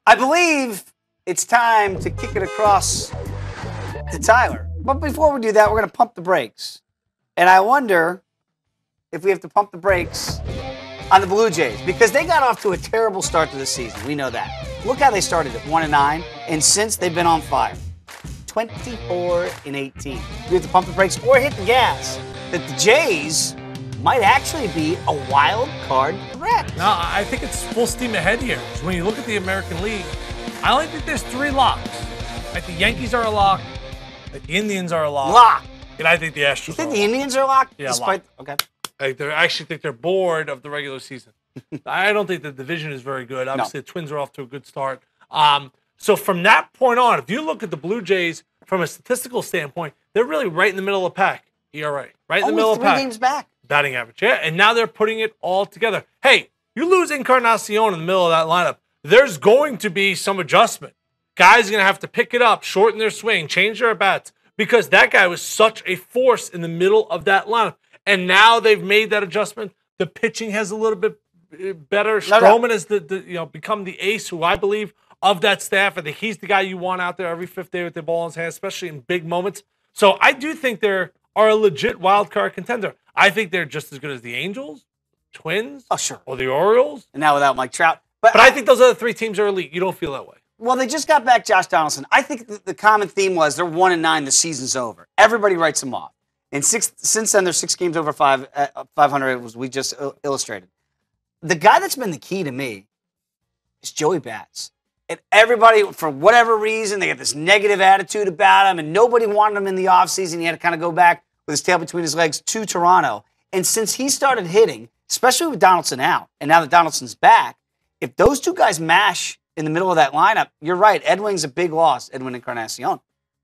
I believe it's time to kick it across to Tyler. But before we do that, we're going to pump the brakes. And I wonder if we have to pump the brakes on the Blue Jays because they got off to a terrible start to the season. We know that. Look how they started at 1-9, and since they've been on fire, 24-18. We have to pump the brakes or hit the gas. That the Jays might actually be a wild card threat. No, I think it's full steam ahead here. So when you look at the American League, I only think there's 3 locks. Like the Yankees are a lock, the Indians are a lock. Lock. And I think the Astros. You think the Indians are locked? Yeah, despite, locked. Okay. I actually think they're bored of the regular season. I don't think the division is very good. Obviously, the Twins are off to a good start. So from that point on, if you look at the Blue Jays from a statistical standpoint, they're really right in the middle of the pack. ERA, right in the middle of the pack. 3 games back. Batting average, yeah. And now they're putting it all together. Hey, you lose Encarnacion in the middle of that lineup, there's going to be some adjustment. Guys are going to have to pick it up, shorten their swing, change their bats, because that guy was such a force in the middle of that lineup. And now they've made that adjustment. The pitching has a little bit better. Stroman has become the ace, who I believe of that staff. I think he's the guy you want out there every 5th day with the ball in his hand, especially in big moments. So I do think they're a legit wild card contender. I think they're just as good as the Angels, Twins, or the Orioles. And now without Mike Trout. But I think those other 3 teams are elite. You don't feel that way. Well, they just got back Josh Donaldson. I think the common theme was they're 1-9, the season's over. Everybody writes them off. And since then, they're 6 games over 500, as we just illustrated. The guy that's been the key to me is Joey Bats. And everybody, for whatever reason, they got this negative attitude about him, and nobody wanted him in the offseason. He had to kind of go back with his tail between his legs to Toronto. And since he started hitting, especially with Donaldson out, and now that Donaldson's back, if those 2 guys mash in the middle of that lineup, you're right, Edwin's a big loss, Edwin Encarnacion.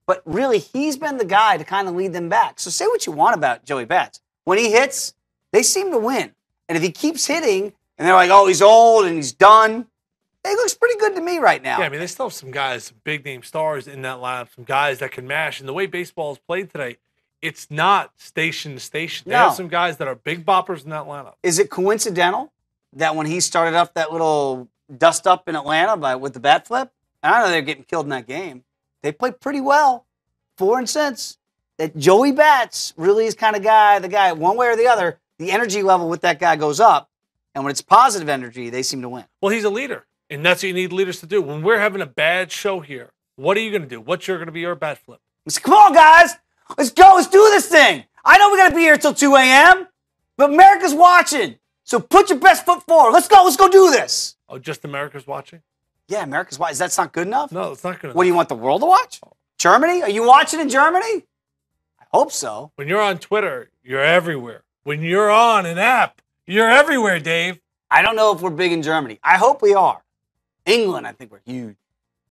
But really, he's been the guy to kind of lead them back. So say what you want about Joey Bats. When he hits, they seem to win. And if he keeps hitting, and they're like, oh, he's old and he's done, it looks pretty good to me right now. Yeah, I mean, they still have some guys, some big-name stars in that lineup, some guys that can mash. And the way baseball is played today, it's not station to station. They have some guys that are big boppers in that lineup. Is it coincidental that when he started up that little dust-up in Atlanta with the bat flip, and I know they're getting killed in that game, they played pretty well, 4 and since. That Joey Bats really is kind of the guy, one way or the other, the energy level with that guy goes up. And when it's positive energy, they seem to win. Well, he's a leader, and that's what you need leaders to do. When we're having a bad show here, what are you going to do? What's going to be your bat flip? Come on, guys. Let's go. Let's do this thing. I know we got to be here till 2 a.m., but America's watching. So put your best foot forward. Let's go. Let's go do this. Oh, just America's watching? Yeah, America's watching. Is that not good enough? No, it's not good enough. What, do you want the world to watch? Germany? Are you watching in Germany? I hope so. When you're on Twitter, you're everywhere. When you're on an app, you're everywhere, Dave. I don't know if we're big in Germany. I hope we are. England, I think we're huge.